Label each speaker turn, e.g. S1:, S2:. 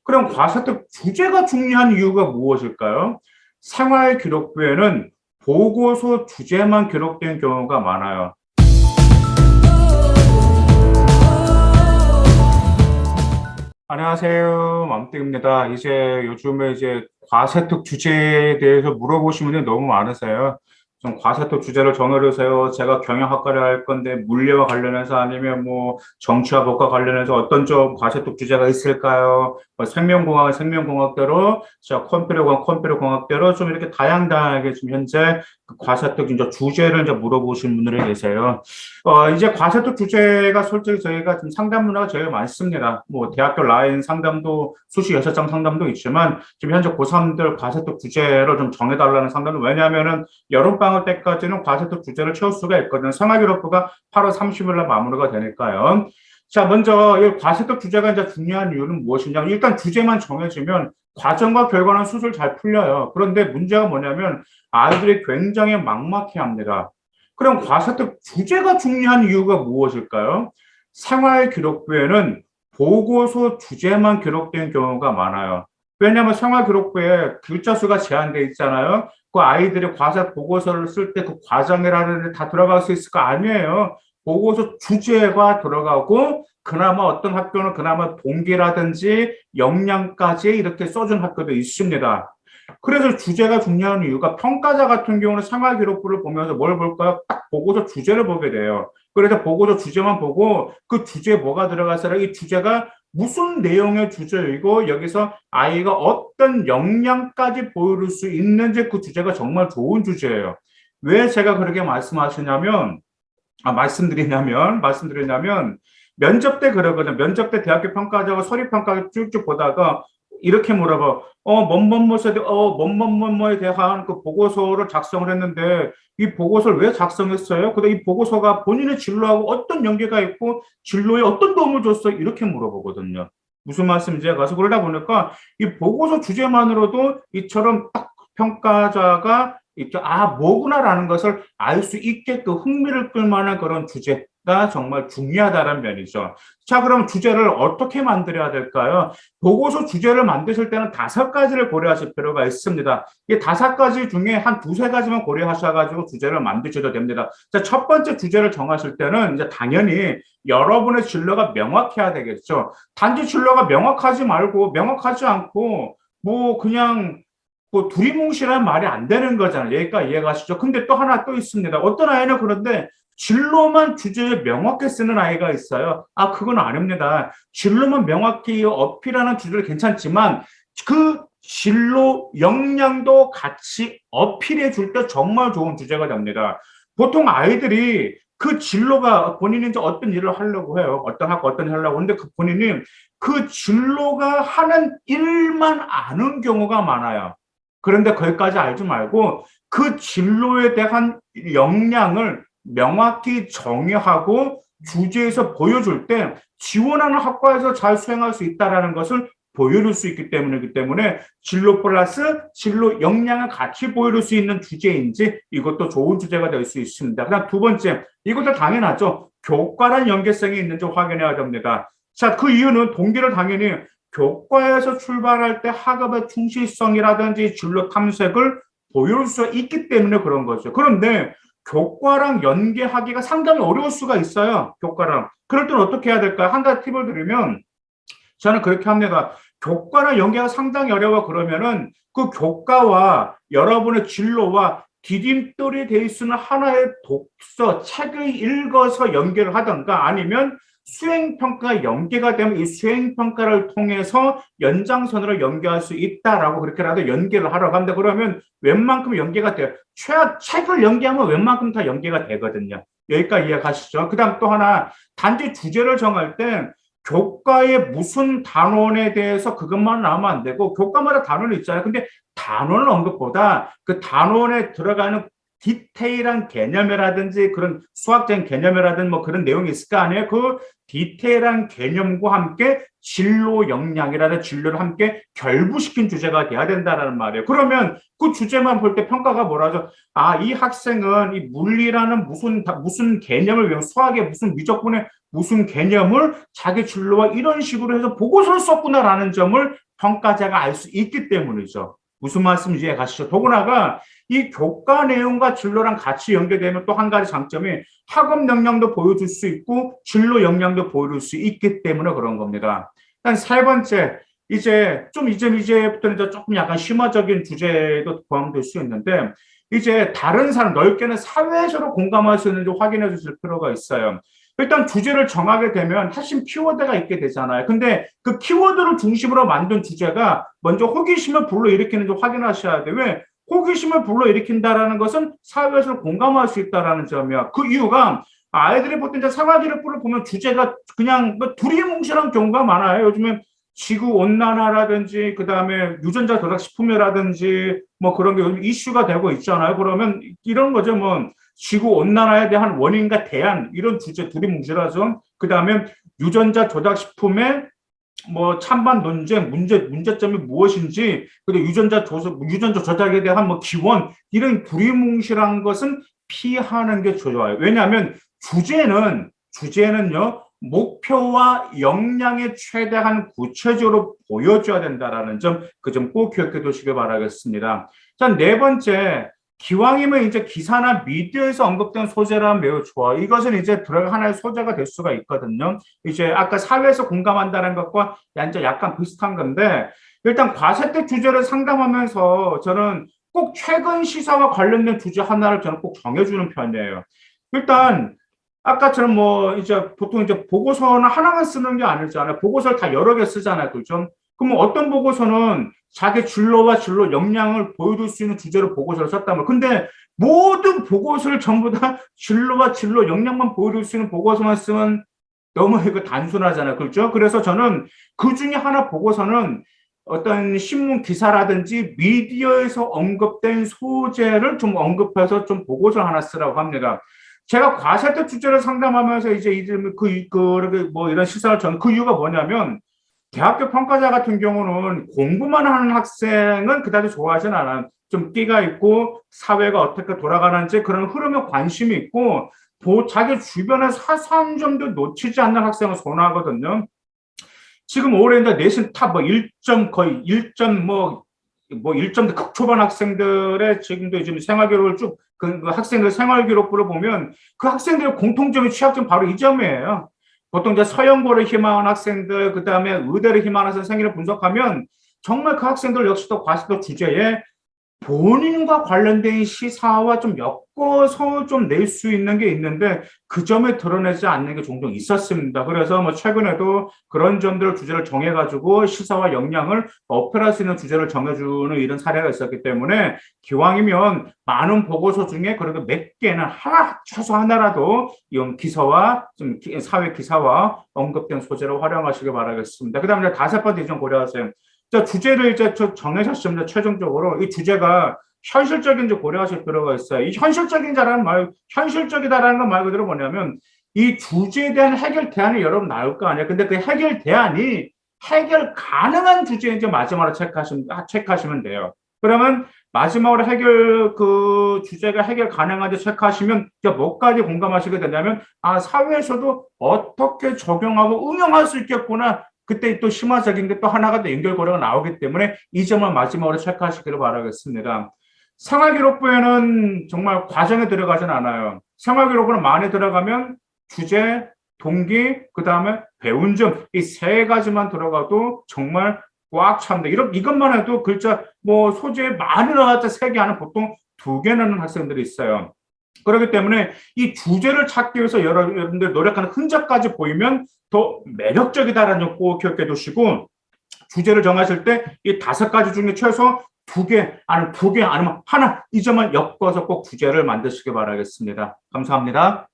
S1: 그럼 과세특 주제가 중요한 이유가 무엇일까요? 생활기록부에는 보고서 주제만 기록된 경우가 많아요. 안녕하세요. 맘땡입니다. 이제 요즘에 과세특 주제에 대해서 물어보시는 분이 너무 많으세요. 좀 과세특 주제를 정해주세요. 제가 경영학과를 할 건데 물리와 관련해서 아니면 뭐 정치와 법과 관련해서 어떤 좀 과세특 주제가 있을까요? 뭐 생명공학은 생명공학대로, 자 컴퓨터공학 컴퓨터공학대로 좀 이렇게 다양하게 지금 현재 그 과세특 이제 주제를 이제 물어보신 분들이 계세요. 이제 과세특 주제가 솔직히 저희가 지금 상담 문화가 제일 많습니다. 뭐 대학교 라인 상담도 수시 6장 상담도 있지만 지금 현재 고3들 과세특 주제를 좀 정해달라는 상담은 왜냐하면은 여름방학 때까지는 과세특 주제를 채울 수가 있거든요. 생활기록부가 8월 30일 날 마무리가 되니까요. 자, 먼저 이 과세특 주제가 이제 중요한 이유는 무엇이냐? 일단 주제만 정해지면 과정과 결과는 수술 잘 풀려요. 그런데 문제가 뭐냐면 아이들이 굉장히 막막해합니다. 그럼 과세특 주제가 중요한 이유가 무엇일까요? 생활기록부에는 보고서 주제만 기록된 경우가 많아요. 왜냐하면 생활기록부에 글자 수가 제한되어 있잖아요. 그 아이들이 과세 보고서를 쓸 때 그 과정이라는 데 다 들어갈 수 있을 거 아니에요. 보고서 주제가 들어가고 그나마 어떤 학교는 그나마 동기라든지 역량까지 이렇게 써준 학교도 있습니다. 그래서 주제가 중요한 이유가 평가자 같은 경우는 생활기록부를 보면서 뭘 볼까요? 딱 보고서 주제를 보게 돼요. 그래서 보고서 주제만 보고 그 주제에 뭐가 들어가서라 이 주제가 무슨 내용의 주제이고 여기서 아이가 어떤 역량까지 보여줄 수 있는지 그 주제가 정말 좋은 주제예요. 왜 제가 그렇게 말씀드리냐면 면접 때 그러거든. 면접 때 대학교 평가자가 서류 평가 쭉쭉 보다가 이렇게 물어봐. 뭐뭐뭐에 대한 그 보고서를 작성을 했는데 이 보고서를 왜 작성했어요? 근데 이 보고서가 본인의 진로하고 어떤 연계가 있고 진로에 어떤 도움을 줬어요? 이렇게 물어보거든요. 무슨 말씀인지 가서 그러다 보니까 이 보고서 주제만으로도 이처럼 딱 평가자가 이렇게 뭐구나라는 것을 알 수 있게끔 흥미를 끌 만한 그런 주제가 정말 중요하다는 면이죠. 자, 그럼 주제를 어떻게 만들어야 될까요? 보고서 주제를 만드실 때는 5가지를 고려하실 필요가 있습니다. 이 5가지 중에 한 두세 가지만 고려하셔가지고 주제를 만드셔도 됩니다. 자, 첫 번째 주제를 정하실 때는 이제 당연히 여러분의 진로가 명확해야 되겠죠. 단지 진로가 명확하지 않고 뭐 그냥 뭐 두리뭉실한 말이 안 되는 거잖아요. 여기까지 이해가시죠? 근데 또 하나 또 있습니다. 어떤 아이는 그런데 진로만 주제에 명확히 쓰는 아이가 있어요. 그건 아닙니다. 진로만 명확히 어필하는 주제를 괜찮지만 그 진로 역량도 같이 어필해 줄 때 정말 좋은 주제가 됩니다. 보통 아이들이 그 진로가 본인이 이제 어떤 일을 하려고 해요. 어떤 학과 어떤 일을 하려고 하는데 그 본인이 그 진로가 하는 일만 아는 경우가 많아요. 그런데 거기까지 알지 말고 그 진로에 대한 역량을 명확히 정의하고 주제에서 보여줄 때 지원하는 학과에서 잘 수행할 수 있다는 것을 보여줄 수 있기 때문이기 때문에 진로 플러스 진로 역량을 같이 보여줄 수 있는 주제인지 이것도 좋은 주제가 될 수 있습니다. 그다음 두 번째, 이것도 당연하죠. 교과란 연계성이 있는지 확인해야 됩니다. 자, 그 이유는 동기를 당연히 교과에서 출발할 때 학업의 충실성이라든지 진로 탐색을 보여줄 수 있기 때문에 그런 거죠. 그런데 교과랑 연계하기가 상당히 어려울 수가 있어요. 교과랑. 그럴 때는 어떻게 해야 될까요? 한 가지 팁을 드리면 저는 그렇게 합니다. 교과랑 연계가 상당히 어려워 그러면은 그 교과와 여러분의 진로와 디딤돌이 돼 있는 하나의 독서, 책을 읽어서 연계를 하던가 아니면 수행평가가 연계가 되면 이 수행평가를 통해서 연장선으로 연계할 수 있다라고 그렇게라도 연계를 하라고 합니다. 그러면 웬만큼 연계가 돼요. 최악 책을 연계하면 웬만큼 다 연계가 되거든요. 여기까지 이해가시죠? 그 다음 또 하나, 단지 주제를 정할 때 교과의 무슨 단원에 대해서 그것만 나오면 안 되고 교과마다 단원이 있잖아요. 근데 단원을 언급보다 그 단원에 들어가는 디테일한 개념이라든지 그런 수학적인 개념이라든지 뭐 그런 내용이 있을 거 아니에요. 그 디테일한 개념과 함께 진로 역량이라든지 진로를 함께 결부시킨 주제가 돼야 된다는 말이에요. 그러면 그 주제만 볼 때 평가가 뭐라죠? 이 학생은 이 물리라는 무슨 개념을 외우고 수학의 무슨 미적분의 무슨 개념을 자기 진로와 이런 식으로 해서 보고서를 썼구나라는 점을 평가자가 알 수 있기 때문이죠. 무슨 말씀인지 이해 가시죠? 더구나가 이 교과 내용과 진로랑 같이 연계되면 또 한 가지 장점이 학업 역량도 보여줄 수 있고 진로 역량도 보여줄 수 있기 때문에 그런 겁니다. 일단 세 번째, 이제부터는 이제 조금 약간 심화적인 주제도 포함될 수 있는데, 이제 다른 사람, 넓게는 사회에서도 공감할 수 있는지 확인해 주실 필요가 있어요. 일단 주제를 정하게 되면 핵심 키워드가 있게 되잖아요. 근데 그 키워드를 중심으로 만든 주제가 먼저 호기심을 불러일으키는지 확인하셔야 돼요. 왜? 호기심을 불러일으킨다라는 것은 사회에서 공감할 수 있다라는 점이야. 그 이유가 아이들이 보통 이제 생활기록부를 보면 주제가 그냥 뭐 두리뭉실한 경우가 많아요. 요즘에 지구 온난화라든지 그다음에 유전자 조작 식품이라든지 뭐 그런 게 요즘 이슈가 되고 있잖아요. 그러면 이런 거죠. 뭐 지구 온난화에 대한 원인과 대안 이런 주제 두리뭉실하죠. 그다음에 유전자 조작 식품의 뭐 찬반 논쟁 문제점이 무엇인지 그리고 유전자 조작에 대한 뭐 기원 이런 두리뭉실한 것은 피하는 게 좋아요. 왜냐하면 주제는요 목표와 역량에 최대한 구체적으로 보여줘야 된다라는 점 그 점 꼭 기억해 두시길 바라겠습니다. 자, 네 번째, 기왕이면 이제 기사나 미디어에서 언급된 소재라면 매우 좋아. 이것은 이제 들어가 하나의 소재가 될 수가 있거든요. 이제 아까 사회에서 공감한다는 것과 이제 약간 비슷한 건데, 일단 과세대 주제를 상담하면서 저는 꼭 최근 시사와 관련된 주제 하나를 저는 꼭 정해주는 편이에요. 일단 아까처럼 뭐 이제 보통 이제 보고서는 하나만 쓰는 게 아니잖아요. 보고서를 다 여러 개 쓰잖아요. 그죠? 그럼 어떤 보고서는 자기 진로와 진로 역량을 보여줄 수 있는 주제로 보고서를 썼다면, 근데 모든 보고서를 전부 다 진로와 진로 역량만 보여줄 수 있는 보고서만 쓰면 너무 이거 단순하잖아요. 그렇죠? 그래서 저는 그 중에 하나 보고서는 어떤 신문 기사라든지 미디어에서 언급된 소재를 좀 언급해서 좀 보고서 하나 쓰라고 합니다. 제가 과세대 주제를 상담하면서 이제 뭐 이런 시사를 저는 그 이유가 뭐냐면 대학교 평가자 같은 경우는 공부만 하는 학생은 그다지 좋아하진 않아요. 좀 끼가 있고 사회가 어떻게 돌아가는지 그런 흐름에 관심이 있고 자기 주변의 사소한 점도 놓치지 않는 학생을 선호하거든요. 지금 올해 이제 내신 탑뭐 1점 거의 1점 뭐 1점대 극초반 학생들의 지금도 지금 생활기록을 그 학생들 생활기록부를 보면 그 학생들의 공통점이 취약점 바로 이 점이에요. 보통 이제 서영고를 희망하는 학생들, 그 다음에 의대를 희망하는 선생님을 분석하면 정말 그 학생들 역시도 과세도 주제에 본인과 관련된 시사와 좀 엮어서 좀 낼 수 있는 게 있는데 그 점에 드러내지 않는 게 종종 있었습니다. 그래서 뭐 최근에도 그런 점들을 주제를 정해가지고 시사와 역량을 어필할 수 있는 주제를 정해주는 이런 사례가 있었기 때문에 기왕이면 많은 보고서 중에 그래도 몇 개는 최소 하나라도 이 기사와 좀 사회 기사와 언급된 소재로 활용하시길 바라겠습니다. 그다음에 다섯 번째 좀 고려하세요. 자, 주제를 이제 정해졌습니다. 최종적으로. 이 주제가 현실적인지 고려하실 필요가 있어요. 이 현실적이다라는 건 말 그대로 뭐냐면 이 주제에 대한 해결 대안이 여러분 나올 거 아니에요. 근데 그 해결 대안이 해결 가능한 주제인지 마지막으로 체크하시면 돼요. 그러면 마지막으로 그 주제가 해결 가능한지 체크하시면 이제 뭐까지 공감하시게 되냐면 사회에서도 어떻게 적용하고 응용할 수 있겠구나. 그때 또 심화적인 게 또 하나가 더 연결고리가 나오기 때문에 이 점을 마지막으로 체크하시기를 바라겠습니다. 생활기록부에는 정말 과정에 들어가진 않아요. 생활기록부는 많이 들어가면 주제, 동기, 그 다음에 배운 점, 이 세 가지만 들어가도 정말 꽉 찹니다. 이것만 해도 글자, 뭐 소재 많이 나왔자 3개 하는 보통 2개 넣는 학생들이 있어요. 그렇기 때문에 이 주제를 찾기 위해서 여러분들 노력하는 흔적까지 보이면 더 매력적이다라는 점 꼭 기억해 두시고 주제를 정하실 때 이 5가지 중에 최소 2개 아니면 2개 아니면 하나 이 점을 엮어서 꼭 주제를 만드시기 바라겠습니다. 감사합니다.